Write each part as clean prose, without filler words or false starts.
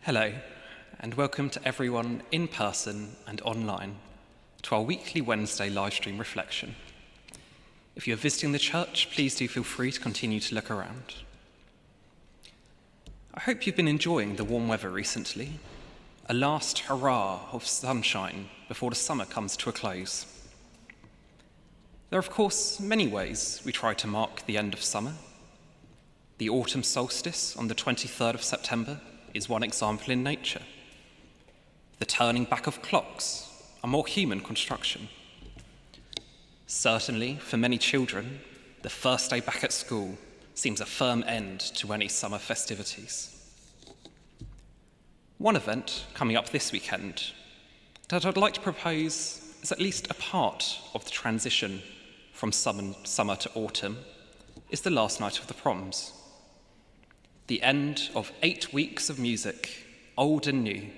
Hello, and welcome to everyone in person and online to our weekly Wednesday livestream reflection. If you're visiting the church, please do feel free to continue to look around. I hope you've been enjoying the warm weather recently, a last hurrah of sunshine before the summer comes to a close. There are, of course, many ways we try to mark the end of summer. The autumn solstice on the 23rd of September is one example in nature. The turning back of clocks, a more human construction. Certainly, for many children, the first day back at school seems a firm end to any summer festivities. One event coming up this weekend that I'd like to propose as at least a part of the transition from summer to autumn is the last night of the Proms. The end of 8 weeks of music, old and new,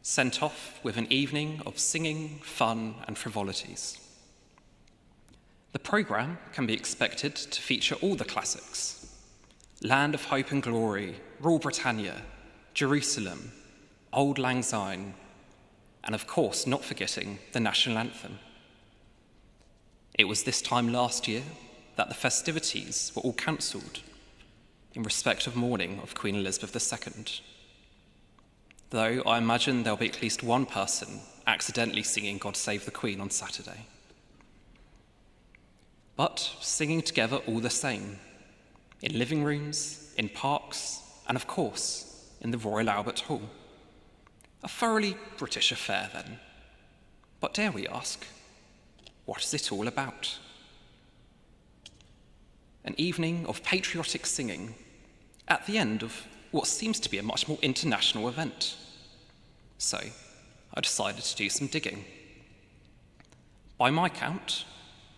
sent off with an evening of singing, fun and frivolities. The programme can be expected to feature all the classics: Land of Hope and Glory, Rule Britannia, Jerusalem, Auld Lang Syne, and of course not forgetting the national anthem. It was this time last year that the festivities were all cancelled in respect of mourning of Queen Elizabeth II. Though I imagine there'll be at least one person accidentally singing God Save the Queen on Saturday. But singing together all the same, in living rooms, in parks, and of course, in the Royal Albert Hall. A thoroughly British affair then. But dare we ask, what is it all about? An evening of patriotic singing at the end of what seems to be a much more international event. So I decided to do some digging. By my count,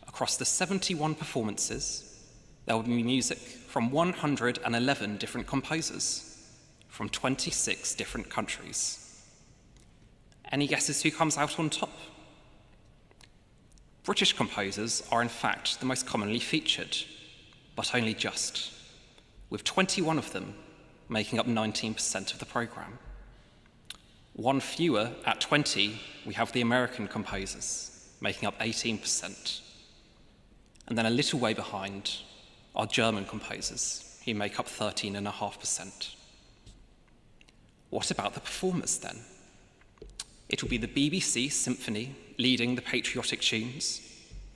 across the 71 performances, there will be music from 111 different composers from 26 different countries. Any guesses who comes out on top? British composers are in fact the most commonly featured, but only just, with 21 of them making up 19% of the programme. One fewer, at 20, we have the American composers, making up 18%. And then a little way behind are German composers, who make up 13.5%. What about the performers then? It will be the BBC Symphony leading the patriotic tunes,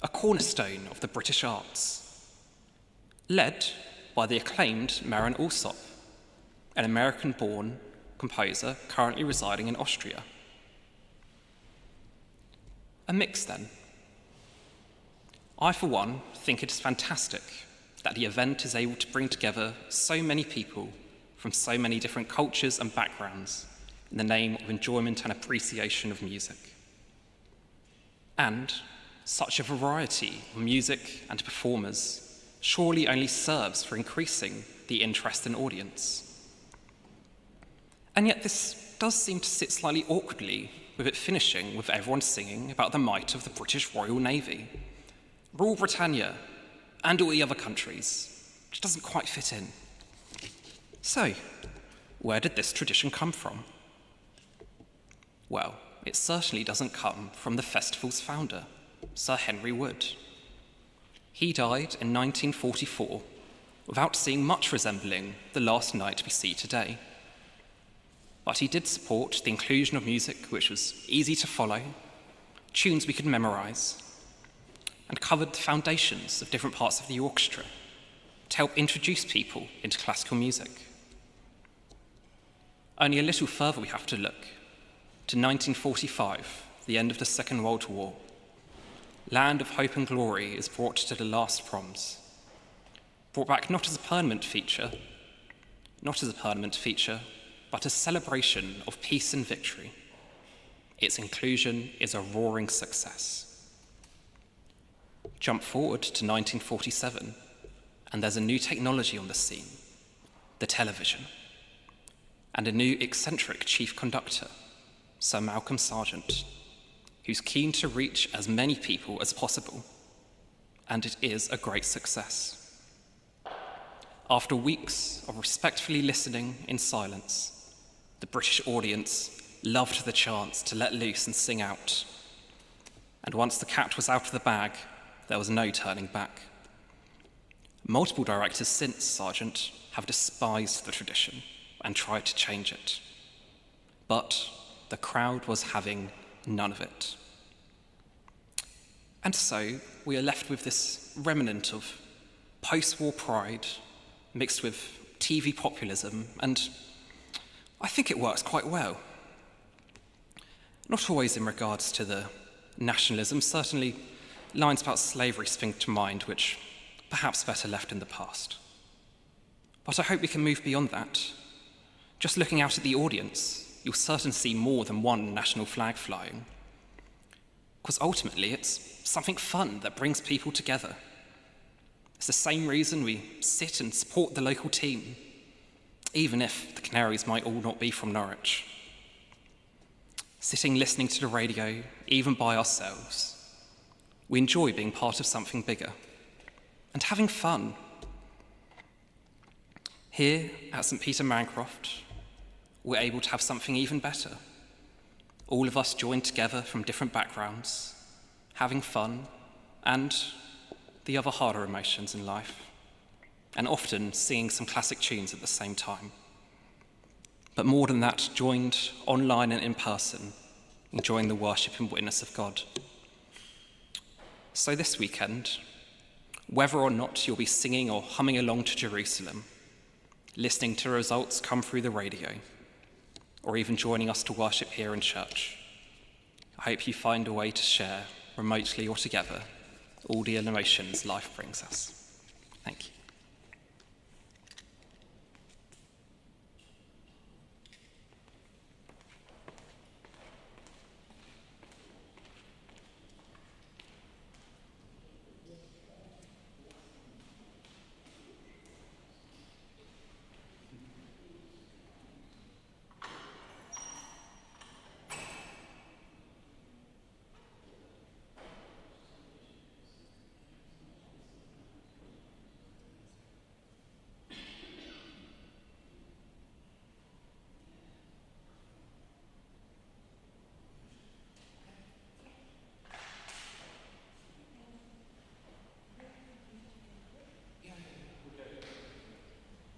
a cornerstone of the British arts, led by the acclaimed Marin Alsop, an American-born composer currently residing in Austria. A mix then. I, for one, think it is fantastic that the event is able to bring together so many people from so many different cultures and backgrounds in the name of enjoyment and appreciation of music. And such a variety of music and performers surely only serves for increasing the interest in audience. And yet this does seem to sit slightly awkwardly with it finishing with everyone singing about the might of the British Royal Navy, Rule Britannia, and all the other countries, which doesn't quite fit in. So, where did this tradition come from? Well, it certainly doesn't come from the festival's founder, Sir Henry Wood. He died in 1944 without seeing much resembling the last night we see today. But he did support the inclusion of music which was easy to follow, tunes we could memorise, and covered the foundations of different parts of the orchestra to help introduce people into classical music. Only a little further we have to look, to 1945, the end of the Second World War. Land of Hope and Glory is brought to the last Proms, brought back not as a permanent feature, but a celebration of peace and victory. Its inclusion is a roaring success. Jump forward to 1947, and there's a new technology on the scene, the television, and a new eccentric chief conductor, Sir Malcolm Sargent, who's keen to reach as many people as possible, and it is a great success. After weeks of respectfully listening in silence, The British audience loved the chance to let loose and sing out. And once the cat was out of the bag, there was no turning back. Multiple directors since Sargent have despised the tradition and tried to change it. But the crowd was having none of it. And so we are left with this remnant of post-war pride mixed with TV populism, and I think it works quite well. Not always in regards to the nationalism, certainly lines about slavery spring to mind, which perhaps better left in the past. But I hope we can move beyond that. Just looking out at the audience, you'll certainly see more than one national flag flying. Because ultimately, it's something fun that brings people together. It's the same reason we sit and support the local team, even if the Canaries might all not be from Norwich. Sitting listening to the radio, even by ourselves, we enjoy being part of something bigger and having fun. Here at St. Peter Mancroft, we're able to have something even better. All of us joined together from different backgrounds, having fun and the other harder emotions in life, and often singing some classic tunes at the same time. But more than that, joined online and in person, enjoying the worship and witness of God. So this weekend, whether or not you'll be singing or humming along to Jerusalem, listening to results come through the radio, or even joining us to worship here in church, I hope you find a way to share, remotely or together, all the emotions life brings us. Thank you.